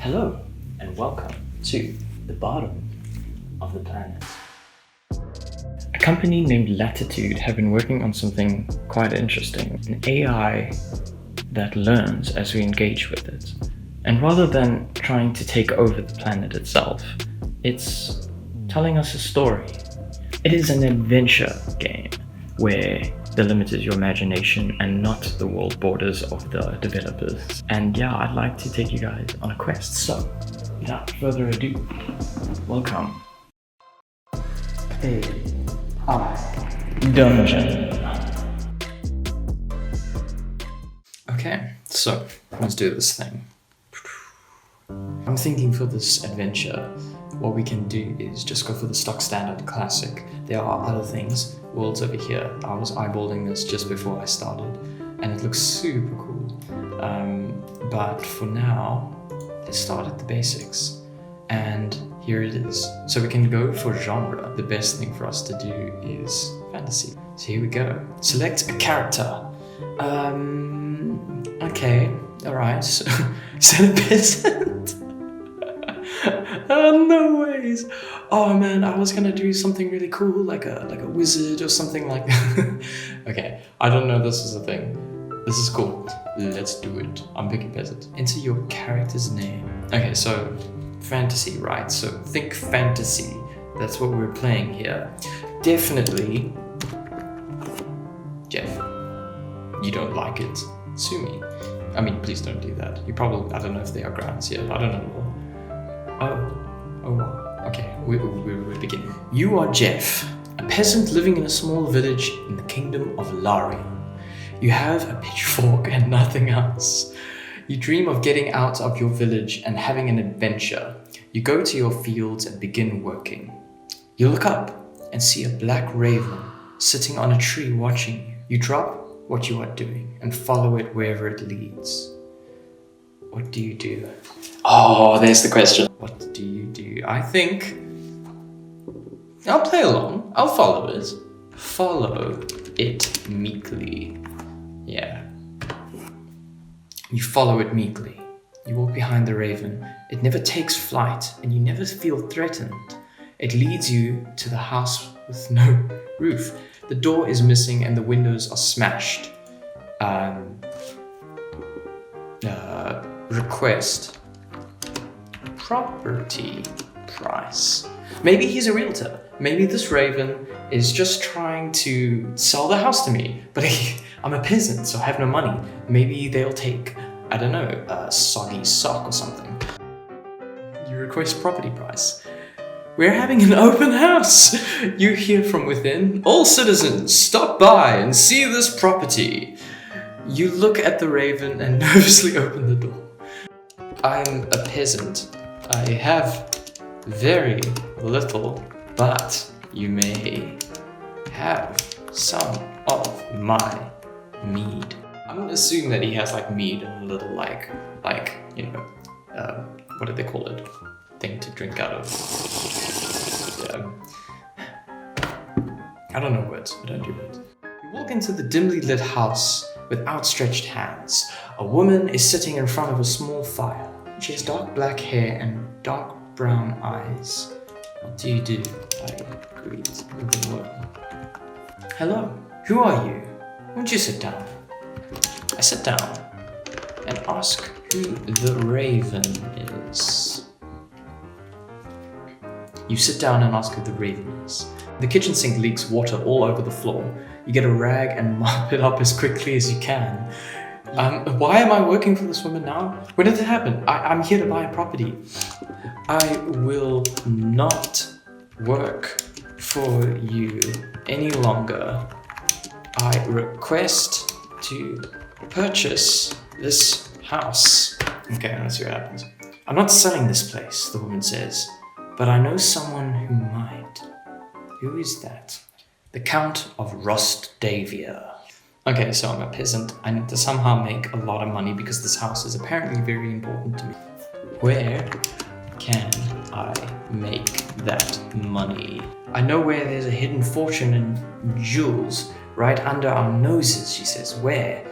Hello and welcome to the bottom of the planet. A company named Latitude have been working on something quite interesting, an AI that learns as we engage with it. And rather than trying to take over the planet itself, it's telling us a story. It is an adventure game where the limit is your imagination and not the world borders of the developers. And yeah, I'd like to take you guys on a quest. So, without further ado, welcome. AIDungeon. Okay, so let's do this thing. I'm thinking for this adventure, what we can do is just go for the stock standard classic. There are other things. World's over here. I was eyeballing this just before I started, and it looks super cool. But for now, let's start at the basics. And here it is. So we can go for genre. The best thing for us to do is fantasy. So here we go. Select a character. Okay, alright. So, is that a peasant? No ways. Oh man, I was gonna do something really cool, like a wizard or something like that. Okay, I don't know if this is a thing. This is cool. Let's do it. I'm picking peasant. Enter your character's name. Okay, so fantasy, right? So think fantasy. That's what we're playing here. Definitely Jeff. You don't like it. Sue me. I mean, please don't do that. You probably, I don't know if they are grounds yet. I don't know. Okay, we're beginning. You are Jeff, a peasant living in a small village in the kingdom of Larian. You have a pitchfork and nothing else. You dream of getting out of your village and having an adventure. You go to your fields and begin working. You look up and see a black raven sitting on a tree watching you. You drop what you are doing and follow it wherever it leads. What do you do? Oh, there's the question. What do you do? I think I'll play along. I'll follow it. Follow it meekly. Yeah. You follow it meekly. You walk behind the raven. It never takes flight and you never feel threatened. It leads you to the house with no roof. The door is missing and the windows are smashed. Request property price. Maybe he's a realtor. Maybe this raven is just trying to sell the house to me, but I'm a peasant, so I have no money. Maybe they'll take, I don't know, a soggy sock or something. You request property price. We're having an open house. You hear from within, all citizens, stop by and see this property. You look at the raven and nervously open the door. I'm a peasant. I have very little, but you may have some of my mead. I'm gonna assume that he has like mead and a little like you know, what do they call it? Thing to drink out of. Yeah. I don't know words. I don't do words. You walk into the dimly lit house with outstretched hands. A woman is sitting in front of a small fire. She has dark black hair and dark brown eyes. What do you do? I greet with the woman. Hello, who are you? Won't you sit down? I sit down and ask who the raven is. You sit down and ask who the raven is. The kitchen sink leaks water all over the floor. You get a rag and mop it up as quickly as you can. Why am I working for this woman now? When did it happen? I'm here to buy a property. I will not work for you any longer. I request to purchase this house. Okay, let's see what happens. I'm not selling this place, the woman says, but I know someone who might. Who is that? The Count of Rostdavia. Okay, so I'm a peasant. I need to somehow make a lot of money because this house is apparently very important to me. Where can I make that money? I know where there's a hidden fortune and jewels right under our noses, she says. Where?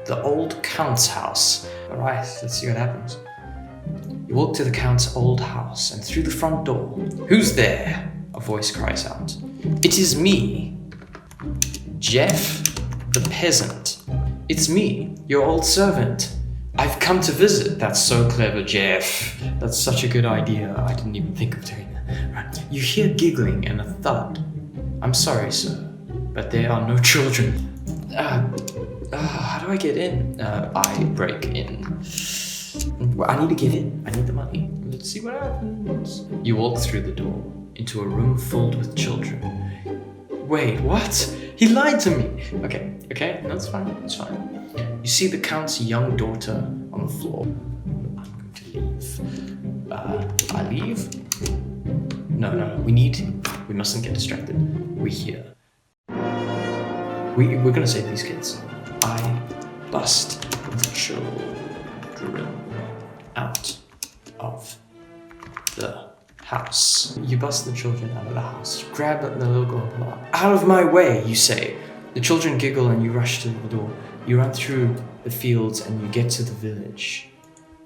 The old Count's house. Alright, let's see what happens. You walk to the Count's old house and through the front door. "Who's there?" a voice cries out. "It is me, Jeff the peasant. It's me, your old servant. I've come to visit." "That's so clever, Jeff. That's such a good idea. I didn't even think of doing that." Right. You hear giggling and a thud. "I'm sorry, sir, but there are no children." How do I get in? I break in. Well, I need to get in. I need the money. Let's see what happens. You walk through the door into a room filled with children. Wait, what? He lied to me. Okay, no, it's fine, it's fine. You see the Count's young daughter on the floor. I'm going to leave. I leave? No, we mustn't get distracted. We're here. We're gonna save these kids. I bust the children out of the house. You bust the children out of the house. Grab the little girl. "Out of my way," you say. The children giggle and you rush to the door. You run through the fields and you get to the village.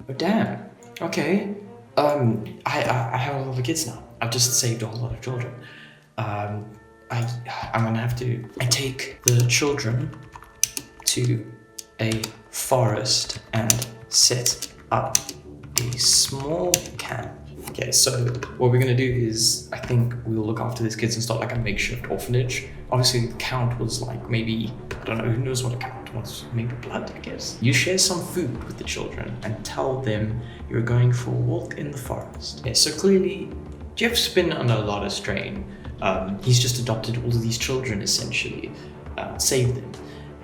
Oh damn. Okay. I have a lot of kids now. I've just saved a whole lot of children. I'm gonna have to take the children to a forest and set up a small camp. Okay, so what we're gonna do is, I think we'll look after these kids and start like a makeshift orphanage. Obviously the Count was like maybe, I don't know, who knows what a Count was, maybe blood, I guess. You share some food with the children and tell them you're going for a walk in the forest. Yeah, so clearly Jeff's been under a lot of strain. He's just adopted all of these children essentially, saved them,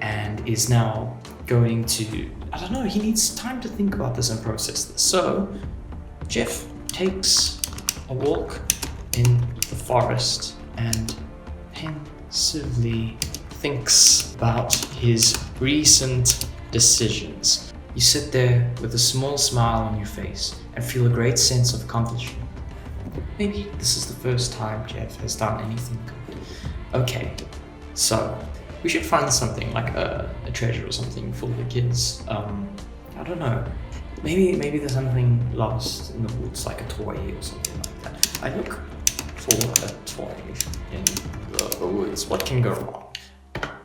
and is now going to, I don't know, he needs time to think about this and process this. So Jeff takes a walk in the forest and pensively thinks about his recent decisions. You sit there with a small smile on your face and feel a great sense of accomplishment. Maybe this is the first time Jeff has done anything good. Okay, so we should find something like a treasure or something for the kids. I don't know. Maybe there's something lost in the woods, like a toy or something like that. I look for a toy in the woods. What can go wrong?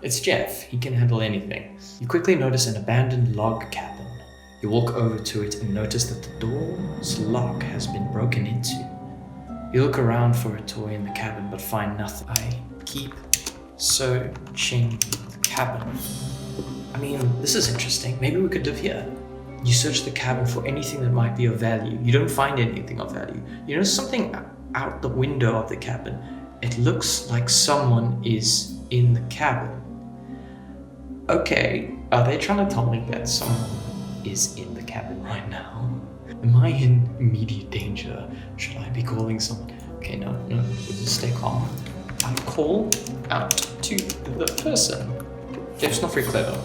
It's Jeff. He can handle anything. You quickly notice an abandoned log cabin. You walk over to it and notice that the door's lock has been broken into. You look around for a toy in the cabin but find nothing. I keep searching the cabin. I mean, this is interesting. Maybe we could live here. You search the cabin for anything that might be of value. You don't find anything of value. You notice something out the window of the cabin. It looks like someone is in the cabin. Okay, are they trying to tell me that someone is in the cabin right now? Am I in immediate danger? Should I be calling someone? Okay, no, stay calm. I call out to the person. Jeff's not very clever.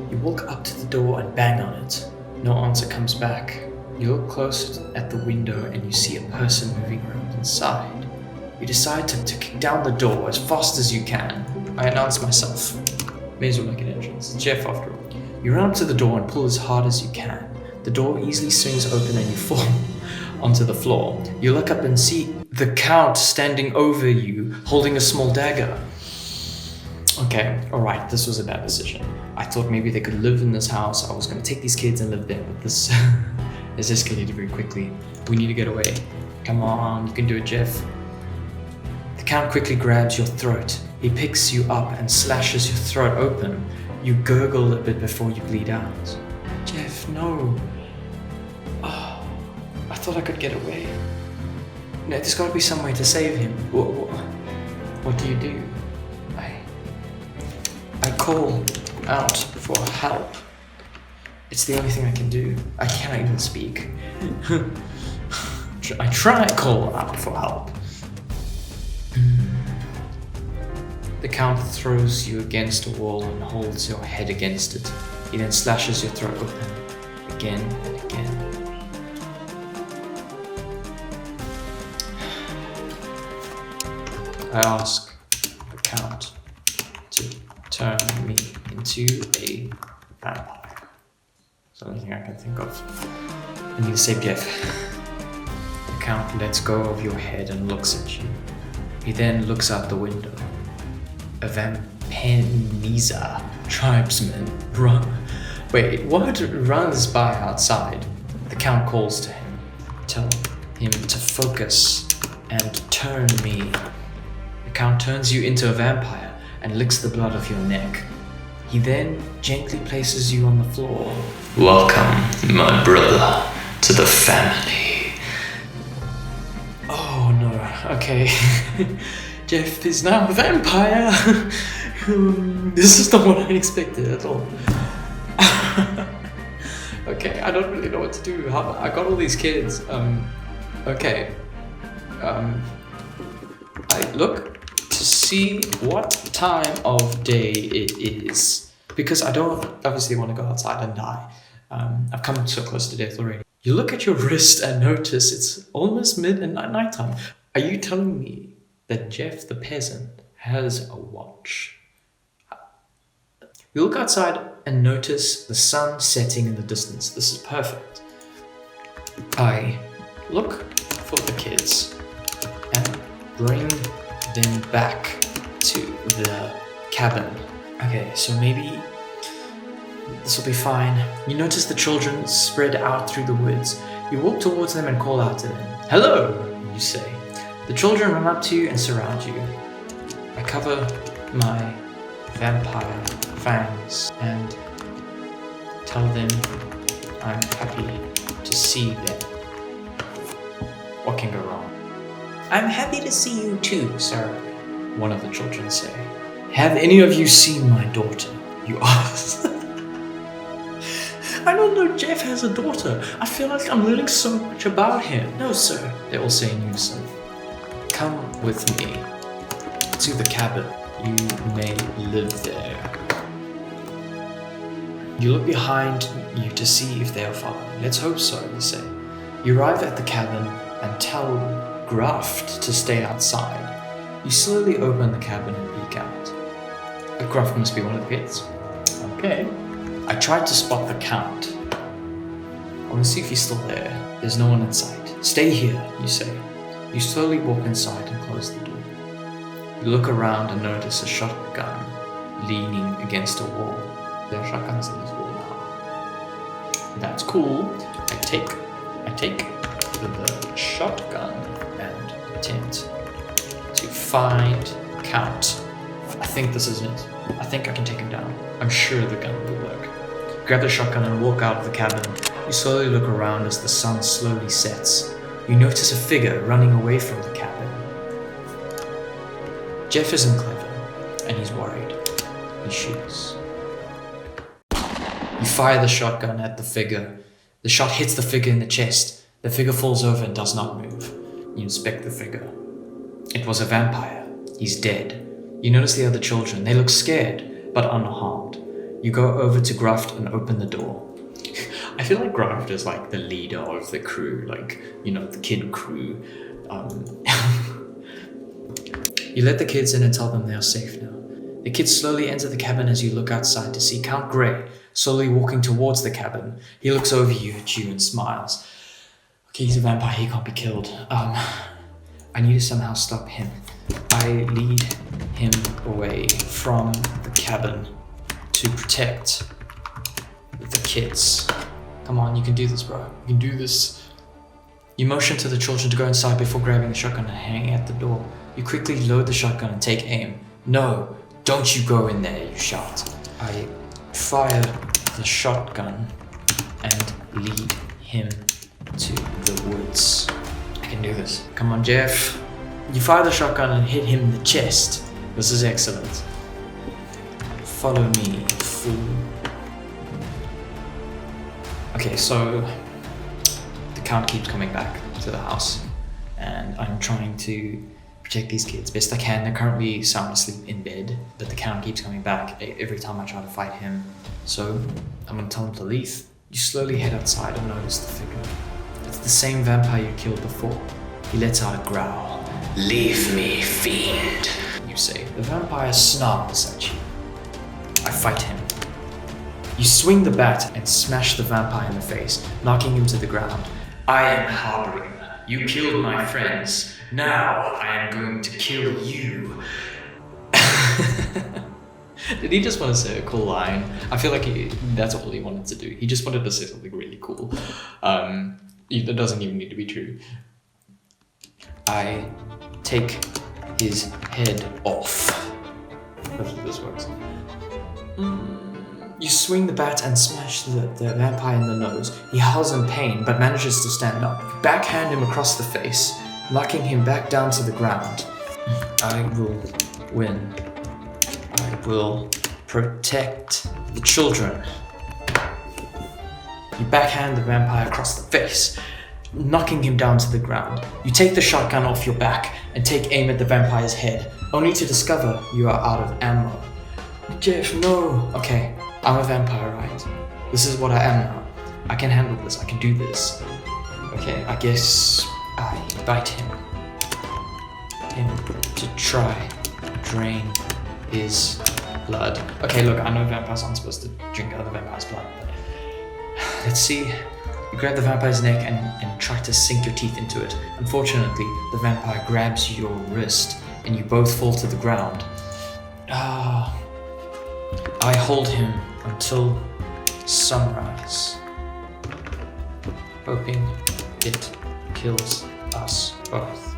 You walk up to the door and bang on it. No answer comes back. You look close at the window and you see a person moving around inside. You decide to kick down the door as fast as you can. I announce myself. May as well make an entrance. It's Jeff after all. You run up to the door and pull as hard as you can. The door easily swings open and you fall onto the floor. You look up and see the Count standing over you, holding a small dagger. Okay, alright, this was a bad decision. I thought maybe they could live in this house. I was going to take these kids and live there, but this has escalated very quickly. We need to get away. Come on, you can do it, Jeff. The Count quickly grabs your throat. He picks you up and slashes your throat open. You gurgle a bit before you bleed out. Jeff, no. Oh, I thought I could get away. No, there's got to be some way to save him. What do you do? I call out for help. It's the only thing I can do. I cannot even speak. I try to call out for help. The Count throws you against a wall and holds your head against it. He then slashes your throat open again and again. I ask the Count to turn me into a vampire. It's the only thing I can think of. I need to save Jeff. The Count lets go of your head and looks at you. He then looks out the window. A Vampaniza tribesman runs by outside. The Count calls to him. Tell him to focus and turn me. The Count turns you into a vampire and licks the blood off your neck. He then gently places you on the floor. Welcome, my brother, to the family. Oh no, okay. Jeff is now a vampire. This is not what I expected at all. Okay, I don't really know what to do. I got all these kids. Okay. I look to see what time of day it is, because I don't obviously want to go outside and die. I've come so close to death already. You look at your wrist and notice it's almost nighttime. Are you telling me that Jeff the peasant has a watch? You look outside and notice the sun setting in the distance. This is perfect. I look for the kids and bring them back to the cabin. Okay, so maybe this will be fine. You notice the children spread out through the woods. You walk towards them and call out to them. Hello, you say. The children run up to you and surround you. I cover my vampire fangs and tell them I'm happy to see them. What can go wrong? I'm happy to see you too, sir, one of the children say. Have any of you seen my daughter? You ask. I don't know Jeff has a daughter. I feel like I'm learning so much about him. No, sir, they all say in unison. Come with me to the cabin. You may live there. You look behind you to see if they are following. Let's hope so, you say. You arrive at the cabin and tell Gruft to stay outside. You slowly open the cabin and peek out. Gruft must be one of the kids. Okay. I tried to spot the Count. I want to see if he's still there. There's no one in sight. Stay here, you say. You slowly walk inside and close the door. You look around and notice a shotgun leaning against a wall. There are shotguns in this wall now. That's cool. I take the shotgun and attempt to find Count. I think this is it. I think I can take him down. I'm sure the gun will work. Grab the shotgun and walk out of the cabin. You slowly look around as the sun slowly sets. You notice a figure running away from the cabin. Jeff isn't clever, and he's worried. He shoots. You fire the shotgun at the figure. The shot hits the figure in the chest. The figure falls over and does not move. You inspect the figure. It was a vampire. He's dead. You notice the other children. They look scared, but unharmed. You go over to Gruft and open the door. I feel like Gruft is like the leader of the crew, like, you know, the kid crew. You let the kids in and tell them they are safe now. The kids slowly enter the cabin as you look outside to see Count Grey slowly walking towards the cabin. He looks over at you and smiles. Okay, he's a vampire, he can't be killed. I need to somehow stop him. I lead him away from the cabin to protect the kids. Come on, you can do this, bro. You can do this. You motion to the children to go inside before grabbing the shotgun and hanging at the door. You quickly load the shotgun and take aim. No, don't you go in there, you shout. I fire the shotgun and lead him to the woods. I can do this. Come on, Jeff. You fire the shotgun and hit him in the chest. This is excellent. Follow me, fool. Okay, so the Count keeps coming back to the house, and I'm trying to protect these kids best I can. They're currently sound asleep in bed, but the Count keeps coming back every time I try to fight him. So I'm gonna tell him to leave. You slowly head outside and notice the figure. It's the same vampire you killed before. He lets out a growl. Leave me, fiend, you say. The vampire snarls at you. I fight him. You swing the bat and smash the vampire in the face, knocking him to the ground. I am harboring. You killed my friends. Now I am going to kill you. Did he just want to say a cool line? I feel like that's all he wanted to do. He just wanted to say something really cool. It doesn't even need to be true. I take his head off. Hopefully this works. You swing the bat and smash the vampire in the nose. He howls in pain, but manages to stand up. You backhand him across the face, knocking him back down to the ground. I will win. I will protect the children. You backhand the vampire across the face, knocking him down to the ground. You take the shotgun off your back and take aim at the vampire's head, only to discover you are out of ammo. Jeff, no. Okay, I'm a vampire, right? This is what I am now. I can handle this, I can do this. Okay, I guess I bite him to try drain his blood. Okay, look, I know vampires aren't supposed to drink other vampires' blood, but let's see. You grab the vampire's neck and try to sink your teeth into it. Unfortunately, the vampire grabs your wrist and you both fall to the ground. I hold him until sunrise, hoping it kills us both.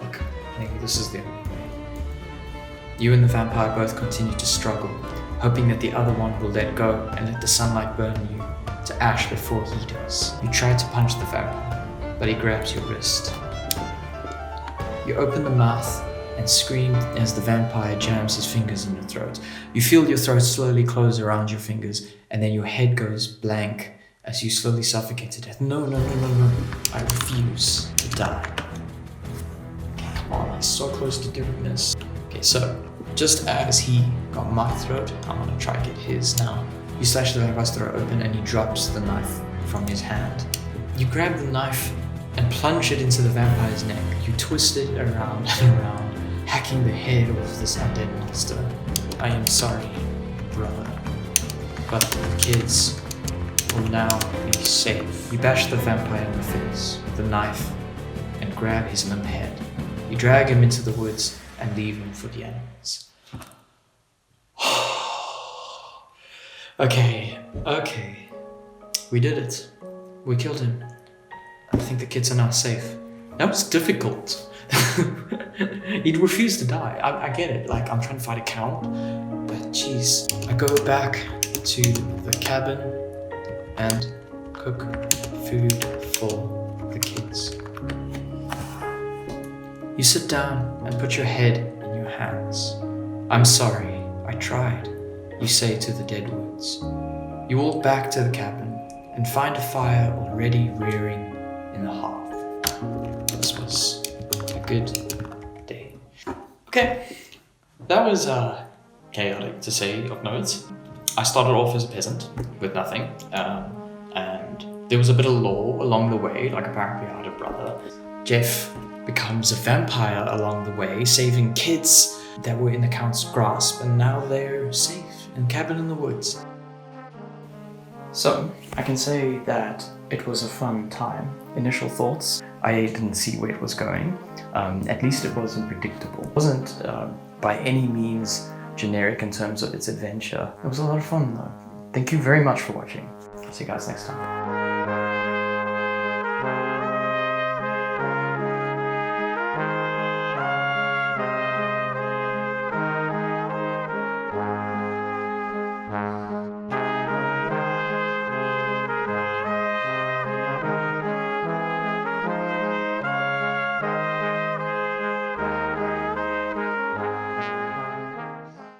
Look, maybe this is the end. You and the vampire both continue to struggle, hoping that the other one will let go and let the sunlight burn you to ash before he does. You try to punch the vampire, but he grabs your wrist. You open the mouth and scream as the vampire jams his fingers in your throat. You feel your throat slowly close around your fingers, and then your head goes blank as you slowly suffocate to death. No. I refuse to die. Okay, come on, I'm so close to doing this. Okay, so just as he got my throat, I'm gonna try to get his now. You slash the vampire's throat open and he drops the knife from his hand. You grab the knife and plunge it into the vampire's neck. You twist it around and around, hacking the head of this undead monster. I am sorry, brother, but the kids will now be safe. You bash the vampire in the face with the knife and grab his limp head. You drag him into the woods and leave him for the animals. Okay. We did it. We killed him. I think the kids are now safe. That was difficult. He'd refused to die. I get it. Like, I'm trying to fight a count. But jeez. I go back to the cabin and cook food for the kids. You sit down and put your head in your hands. I'm sorry. I tried, you say to the dead woods. You walk back to the cabin and find a fire already rearing in the hearth. This was a good day. Okay, that was chaotic to say of notes. I started off as a peasant with nothing, and there was a bit of lore along the way, like apparently I had a brother. Jeff becomes a vampire along the way, saving kids that were in the Count's grasp, and now they're safe in a cabin in the woods. So, I can say that it was a fun time. Initial thoughts, I didn't see where it was going. At least it wasn't predictable. It wasn't by any means generic in terms of its adventure. It was a lot of fun though. Thank you very much for watching. See you guys next time.